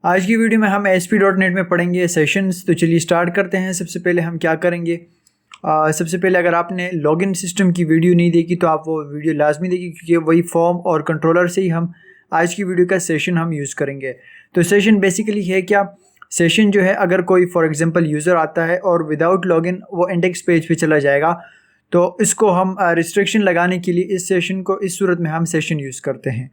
आज की वीडियो में हम ASP.NET में पढ़ेंगे सेशंस। तो चलिए स्टार्ट करते हैं। सबसे पहले हम क्या करेंगे, सबसे पहले अगर आपने लॉगिन सिस्टम की वीडियो नहीं देखी तो आप वो वीडियो लाजमी देखिए, क्योंकि वही फॉर्म और कंट्रोलर से ही हम आज की वीडियो का सेशन हम यूज़ करेंगे। तो सेशन बेसिकली है क्या, सेशन जो है अगर कोई फॉर एग्जांपल यूज़र आता है और विदाउट लॉगिन वो इंडेक्स पेज पे चला जाएगा, तो इसको हम रिस्ट्रिक्शन लगाने के लिए इस सेशन को इस सूरत में हम सेशन यूज़ करते हैं।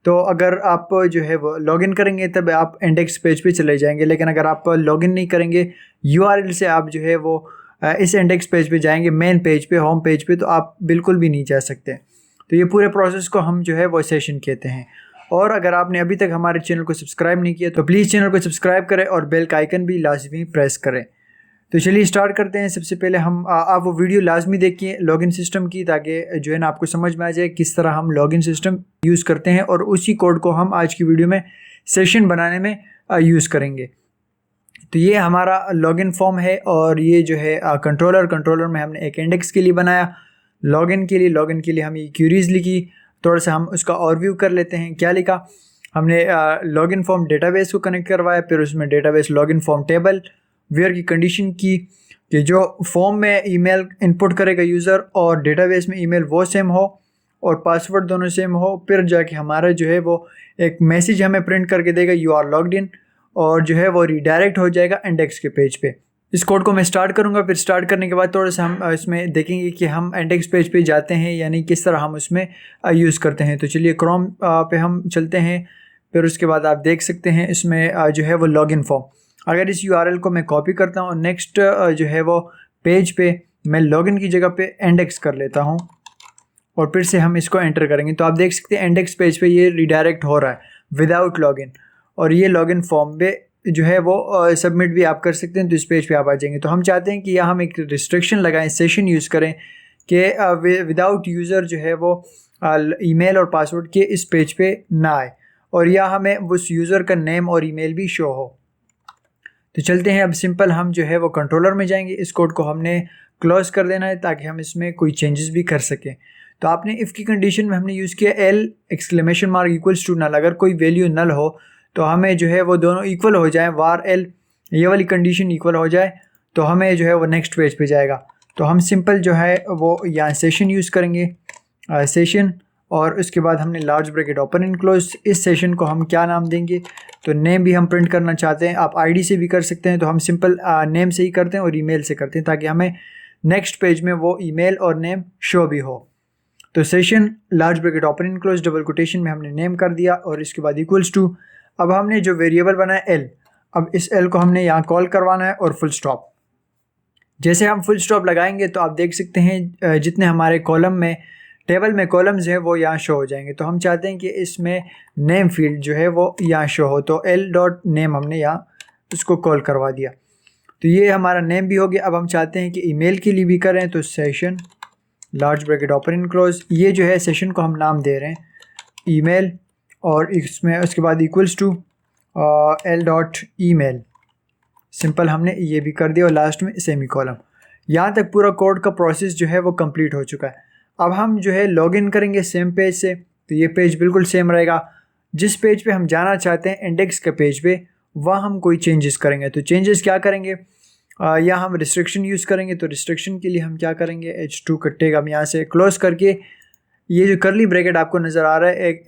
तो अगर आप जो है वो लॉगिन करेंगे तब आप इंडेक्स पेज पे चले जाएंगे, लेकिन अगर आप लॉगिन नहीं करेंगे URL से आप जो है वो इस इंडेक्स पेज पे जाएंगे, मेन पेज पे, होम पेज पे, तो आप बिल्कुल भी नहीं जा सकते। तो ये पूरे प्रोसेस को हम जो है वो सेशन कहते हैं। और अगर आपने अभी तक हमारे चैनल को सब्सक्राइब नहीं किया तो प्लीज़ चैनल को सब्सक्राइब करें और बेल का आइकन भी लाजमी प्रेस करें। तो चलिए स्टार्ट करते हैं। सबसे पहले हम आप वो वीडियो लाजमी देखिए लॉगिन सिस्टम की, ताकि जो है ना आपको समझ में आ जाए किस तरह हम लॉगिन सिस्टम यूज़ करते हैं, और उसी कोड को हम आज की वीडियो में सेशन बनाने में यूज़ करेंगे। तो ये हमारा लॉगिन फॉर्म है और ये जो है कंट्रोलर में हमने एक इंडेक्स के लिए बनाया। लॉगिन के लिए हम ये क्यूरीज लिखी। थोड़ा सा हम उसका ओवरव्यू कर लेते हैं। क्या लिखा हमने, लॉगिन फॉर्म डेटाबेस को कनेक्ट करवाया, फिर उसमें database login form table where की कंडीशन की कि जो फॉर्म में ईमेल इनपुट करेगा यूज़र और डेटाबेस में ईमेल वो सेम हो और पासवर्ड दोनों सेम हो। फिर जाके हमारा जो है वो एक मैसेज हमें प्रिंट करके देगा यू आर लॉग्ड इन, और जो है वो रिडायरेक्ट हो जाएगा इंडेक्स के पेज पे। इस कोड को मैं स्टार्ट करूंगा, फिर स्टार्ट करने के बाद थोड़ा सा हम इसमें देखेंगे कि हम इंडेक्स पेज पे जाते हैं यानी किस तरह हम उसमें यूज़ करते हैं। तो चलिए क्रोम पे हम चलते हैं। फिर उसके बाद आप देख सकते हैं इसमें जो है वो लॉगिन फॉर्म, अगर इस URL को मैं कॉपी करता हूँ, नेक्स्ट जो है वो पेज पे मैं लॉगिन की जगह पे इंडेक्स कर लेता हूँ और फिर से हम इसको एंटर करेंगे, तो आप देख सकते हैं इंडेक्स पेज पे ये रिडायरेक्ट हो रहा है विदाउट लॉगिन। और ये लॉगिन फॉर्म पे जो है वो सबमिट भी आप कर सकते हैं, तो इस पेज पे आप आ जाएंगे। तो हम चाहते हैं कि यहाँ हम एक रिस्ट्रिक्शन लगाएं, सेशन यूज़ करें कि विदाउट यूज़र जो है वो ईमेल और पासवर्ड के इस पेज पे ना आए, और या हमें उस यूज़र का नेम और ईमेल भी शो हो। तो चलते हैं। अब सिंपल हम जो है वो कंट्रोलर में जाएंगे। इस कोड को हमने क्लोज कर देना है ताकि हम इसमें कोई चेंजेस भी कर सकें। तो आपने इफ़ की कंडीशन में हमने यूज़ किया L exclamation mark equals to null. अगर कोई वैल्यू नल हो तो हमें जो है वो दोनों इक्वल हो जाए, वार L ये वाली कंडीशन इक्वल हो जाए तो हमें जो है वो नेक्स्ट पेज पे जाएगा। तो हम सिंपल जो है वो यहाँ सेशन यूज़ करेंगे, सेशन, और उसके बाद हमने large bracket open and close. इस सेशन को हम क्या नाम देंगे, तो नेम भी हम प्रिंट करना चाहते हैं, आप ID से भी कर सकते हैं, तो हम सिंपल नेम से ही करते हैं और ईमेल से करते हैं ताकि हमें नेक्स्ट पेज में वो ईमेल और नेम शो भी हो। तो session large bracket open and close double quotation में हमने नेम कर दिया और इसके बाद इक्वल्स टू। अब हमने जो वेरिएबल बनाया L, अब इस L को हमने यहाँ कॉल करवाना है और फुल स्टॉप। जैसे हम फुल स्टॉप लगाएंगे तो आप देख सकते हैं जितने हमारे कॉलम में, टेबल में कॉलम्स हैं वो यहाँ शो हो जाएंगे। तो हम चाहते हैं कि इसमें नेम फील्ड जो है वो यहाँ शो हो, तो L.name हमने यहाँ उसको कॉल करवा दिया। तो ये हमारा नेम भी हो गया। अब हम चाहते हैं कि ईमेल के लिए भी करें, तो session large bracket open and close, ये जो है सेशन को हम नाम दे रहे हैं ईमेल, और इसमें उसके बाद इक्वल्स टू L.email। सिंपल हमने ये भी कर दिया और लास्ट में सेमी कॉलम। यहाँ तक पूरा कोड का प्रोसेस जो है वो कंप्लीट हो चुका है। अब हम जो है लॉगिन करेंगे सेम पेज से, तो ये पेज बिल्कुल सेम रहेगा। जिस पेज पे हम जाना चाहते हैं इंडेक्स के पेज पे, वहाँ हम कोई चेंजेस करेंगे। तो चेंजेस क्या करेंगे, या हम रिस्ट्रिक्शन यूज़ करेंगे। तो रिस्ट्रिक्शन के लिए हम क्या करेंगे, H2 कट्टेगा हम यहाँ से क्लोज करके, ये जो करली ब्रैकेट आपको नज़र आ रहा है एक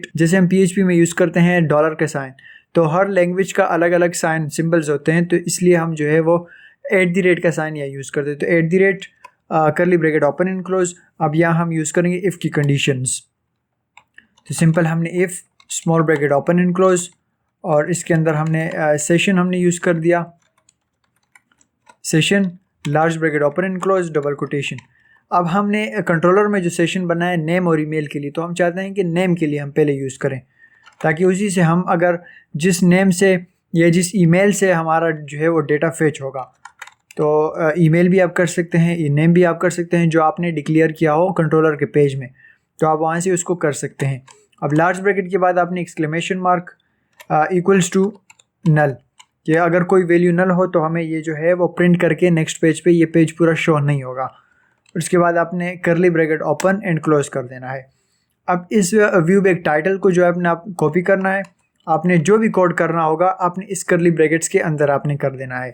@ जैसे हम PHP में यूज़ करते हैं डॉलर का साइन, तो हर लैंग्वेज का अलग अलग साइन सिम्बल्स होते हैं, तो इसलिए हम जो है वो @ का साइन यहाँ यूज़ करते हैं। तो @ करली ब्रैकेट ओपन एंड क्लोज। अब यहाँ हम यूज़ करेंगे इफ़ की कंडीशंस। तो सिंपल हमने if small bracket open and close, और इसके अंदर हमने सेशन हमने यूज़ कर दिया, session large bracket open and close double quotation. अब हमने कंट्रोलर में जो सेशन बनाया नेम और ईमेल के लिए, तो हम चाहते हैं कि नेम के लिए हम पहले यूज़ करें, ताकि उसी से हम अगर जिस नेम से या जिस ईमेल से हमारा जो है वो डेटा फेच होगा, तो ईमेल भी आप कर सकते हैं, नेम भी आप कर सकते हैं, जो आपने डिक्लेयर किया हो कंट्रोलर के पेज में, तो आप वहाँ से उसको कर सकते हैं। अब लार्ज ब्रैकेट के बाद आपने exclamation mark equals to null, कि अगर कोई वैल्यू नल हो तो हमें ये जो है वो प्रिंट करके नेक्स्ट पेज पे ये पेज पूरा शो नहीं होगा। उसके बाद आपने करली ब्रैकेट ओपन एंड क्लोज कर देना है। अब इस व्यू बैक टाइटल को जो है अपने आप कॉपी करना है आपने जो भी कोड करना होगा आपने इस कर्ली ब्रैकेट्स के अंदर आपने कर देना है।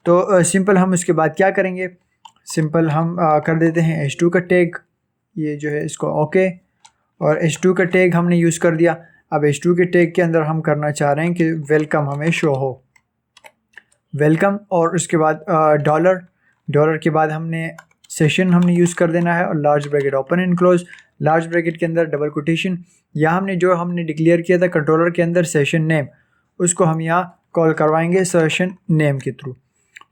तो सिंपल हम उसके बाद क्या करेंगे, सिंपल हम कर देते हैं h2 का टैग, ये जो है इसको ओके, और h2 का टैग हमने यूज़ कर दिया। अब h2 के टैग के अंदर हम करना चाह रहे हैं कि वेलकम हमें शो हो, वेलकम, और उसके बाद डॉलर के बाद हमने सेशन हमने यूज़ कर देना है, और large bracket open and close, large bracket के अंदर डबल कोटेशन। यहाँ हमने जो हमने डिक्लेयर किया था कंट्रोलर के अंदर सेशन नेम, उसको हम यहाँ कॉल करवाएंगे सेशन नेम के थ्रू।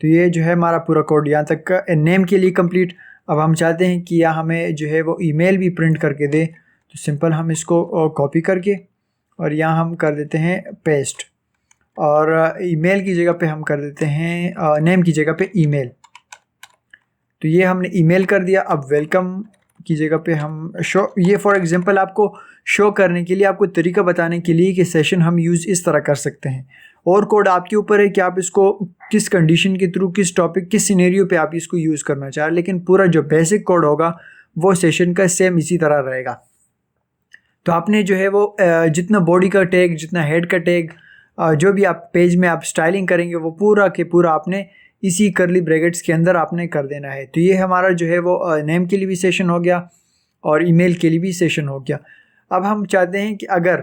तो ये जो है हमारा पूरा कोड यहाँ तक का नेम के लिए कंप्लीट। अब हम चाहते हैं कि यहाँ हमें जो है वो ईमेल भी प्रिंट करके दे, तो सिंपल हम इसको कॉपी करके और यहाँ हम कर देते हैं पेस्ट, और ईमेल की जगह पे हम कर देते हैं नेम की जगह पे ईमेल। तो ये हमने ईमेल कर दिया। अब वेलकम की जगह पे हम शो, ये फॉर एग्जांपल आपको शो करने के लिए, आपको तरीका बताने के लिए कि सेशन हम यूज़ इस तरह कर सकते हैं। और कोड आपके ऊपर है कि आप इसको किस कंडीशन के थ्रू, किस टॉपिक, किस सिनेरियो पे आप इसको यूज़ करना चाह रहे हैं, लेकिन पूरा जो बेसिक कोड होगा वो सेशन का सेम इसी तरह रहेगा। तो आपने जो है वो जितना बॉडी का टैग, जितना हेड का टैग, जो भी आप पेज में आप स्टाइलिंग करेंगे वो पूरा के पूरा आपने इसी कर्ली ब्रैकेट्स के अंदर आपने कर देना है। तो ये हमारा जो है वो नेम के लिए भी सेशन हो गया और ईमेल के लिए भी सेशन हो गया। अब हम चाहते हैं कि अगर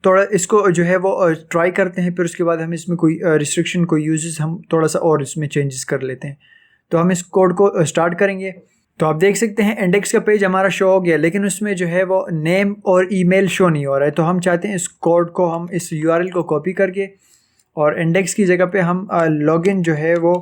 थोड़ा इसको जो है वो ट्राई करते हैं, फिर उसके बाद हम इसमें कोई रिस्ट्रिक्शन, कोई यूजेस हम थोड़ा सा और इसमें चेंजेस कर लेते हैं। तो हम इस कोड को स्टार्ट करेंगे। तो आप देख सकते हैं इंडेक्स का पेज हमारा शो हो गया, लेकिन उसमें जो है वो नेम और ईमेल शो नहीं हो रहा है। तो हम चाहते हैं इस कोड को, हम इस यूआरएल को कॉपी करके और इंडेक्स की जगह पे हम लॉगिन जो है वो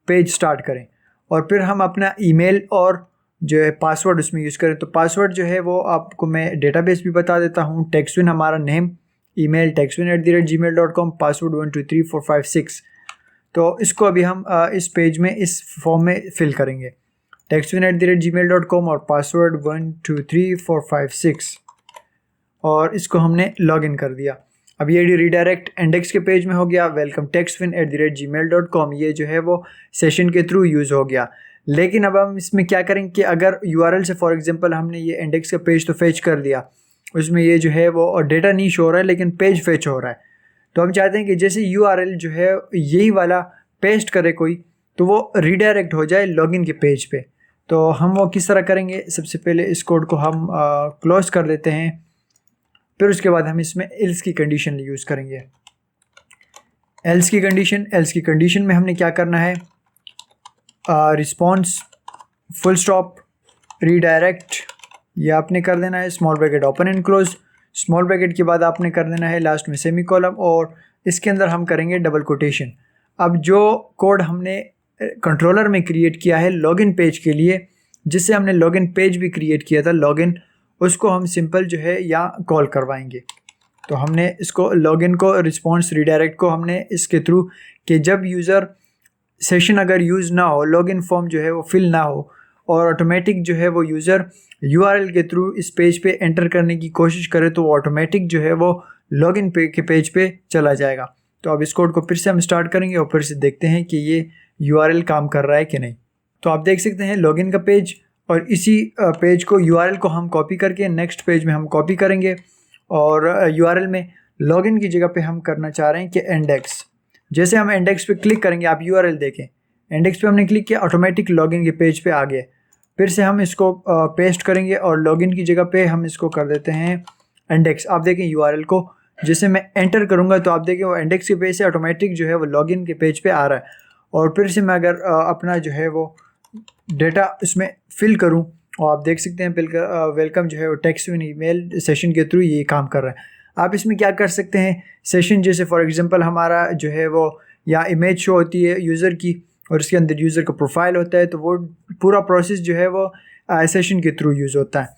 पेज स्टार्ट करें, और फिर हम अपना ईमेल और जो है पासवर्ड उसमें यूज़ करें। तो पासवर्ड जो है वो आपको मैं डेटाबेस भी बता देता हूँ। टेक्सविन हमारा नेम, ईमेल texwin@gmail.com, पासवर्ड 123456। तो इसको अभी हम इस पेज में, इस फॉर्म में फिल करेंगे, texwin@gmail.com और पासवर्ड 123456, और इसको हमने लॉगिन कर दिया। अब ये रीडायरेक्ट इंडेक्स के पेज में हो गया, वेलकम texwin@gmail.com, ये जो है वो सेशन के थ्रू यूज़ हो गया। लेकिन अब हम इसमें क्या करेंगे कि अगर यूआरएल से फॉर एग्जांपल हमने ये इंडेक्स का पेज तो फेच कर दिया, उसमें ये जो है वो डेटा नहीं शो हो रहा है लेकिन पेज फेच हो रहा है। तो हम चाहते हैं कि जैसे यूआरएल जो है यही वाला पेस्ट करे कोई, तो वो रीडायरेक्ट हो जाए लॉगिन के पेज पे। तो हम वो किस तरह करेंगे, सबसे पहले इस कोड को हम क्लोज कर देते हैं, फिर उसके बाद हम इसमें एल्स की कंडीशन यूज़ करेंगे। एल्स की कंडीशन में हमने क्या करना है, रिस्पॉन्स फुल स्टॉप रीडायरेक्ट, ये आपने कर देना है, small bracket open and close, small bracket के बाद आपने कर देना है लास्ट में सेमी कॉलम, और इसके अंदर हम करेंगे डबल कोटेशन। अब जो कोड हमने कंट्रोलर में क्रिएट किया है लॉगिन पेज के लिए, जिससे हमने लॉगिन पेज भी क्रिएट किया था लॉगिन, उसको हम सिंपल जो है यहाँ कॉल करवाएंगे। तो हमने इसको लॉगिन को, रिस्पॉन्स रीडायरेक्ट को हमने इसके थ्रू कि जब यूज़र सेशन अगर यूज़ ना हो, लॉगिन फॉर्म जो है वो फिल ना हो, और ऑटोमेटिक जो है वो यूज़र यूआरएल के थ्रू इस पेज पे एंटर करने की कोशिश करे, तो वो ऑटोमेटिक जो है वो लॉगिन के पेज पे चला जाएगा। तो अब इस कोड को फिर से हम स्टार्ट करेंगे और फिर से देखते हैं कि ये यूआरएल काम कर रहा है कि नहीं। तो आप देख सकते हैं लॉगिन का पेज, और इसी पेज को, यूआरएल को हम कॉपी करके नेक्स्ट पेज में हम कॉपी करेंगे, और यूआरएल में लॉगिन की जगह पे हम करना चाह रहे हैं कि इंडेक्स। जैसे हम इंडेक्स पे क्लिक करेंगे, आप यूआरएल देखें, इंडेक्स पे हमने क्लिक किया, ऑटोमेटिक लॉगिन के पेज पे आ गए। फिर से हम इसको पेस्ट करेंगे और लॉगिन की जगह पे हम इसको कर देते हैं इंडेक्स। आप देखें यूआरएल को जैसे मैं एंटर करूंगा तो आप देखें वो इंडेक्स के पेज से ऑटोमेटिक जो है वो लॉगिन के पेज पे आ रहा है। और फिर से मैं अगर अपना जो है वो डेटा इसमें फिल करूं, और आप देख सकते हैं वेलकम जो है वो टेक्स्टविन ईमेल सेशन के थ्रू ये काम कर रहा है। आप इसमें क्या कर सकते हैं, सेशन जैसे फॉर एग्जांपल हमारा जो है वो या इमेज शो होती है यूज़र की, और इसके अंदर यूज़र का प्रोफाइल होता है, तो वो पूरा प्रोसेस जो है वो सेशन के थ्रू यूज़ होता है।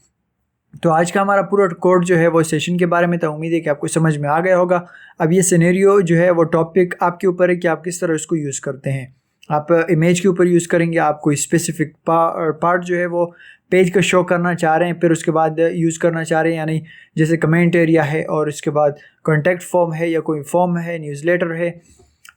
तो आज का हमारा पूरा कोड जो है वो सेशन के बारे में था। उम्मीद है कि आपको समझ में आ गया होगा। अब ये सिनेरियो जो है वो टॉपिक आपके ऊपर है कि आप किस तरह इसको यूज़ करते हैं। आप इमेज के ऊपर यूज़ करेंगे, आप कोई स्पेसिफिक पार्ट जो है वो पेज का शो करना चाह रहे हैं, फिर उसके बाद यूज़ करना चाह रहे हैं, यानी जैसे कमेंट एरिया है और इसके बाद कॉन्टैक्ट फॉर्म है या कोई फॉर्म है, न्यूज़लेटर है,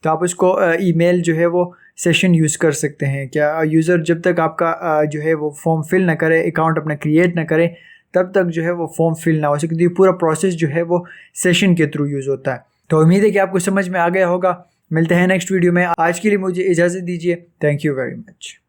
तो आप उसको ईमेल जो है वो सेशन यूज़ कर सकते हैं। क्या यूज़र जब तक आपका जो है वो फॉर्म फिल ना करे, अकाउंट अपना क्रिएट ना करे, तब तक जो है वो फॉर्म फिल ना हो सके। तो ये पूरा प्रोसेस जो है वो सेशन के थ्रू यूज़ होता है। तो उम्मीद है कि आपको समझ में आ गया होगा। मिलते हैं नेक्स्ट वीडियो में। आज के लिए मुझे इजाज़त दीजिए। Thank you very much.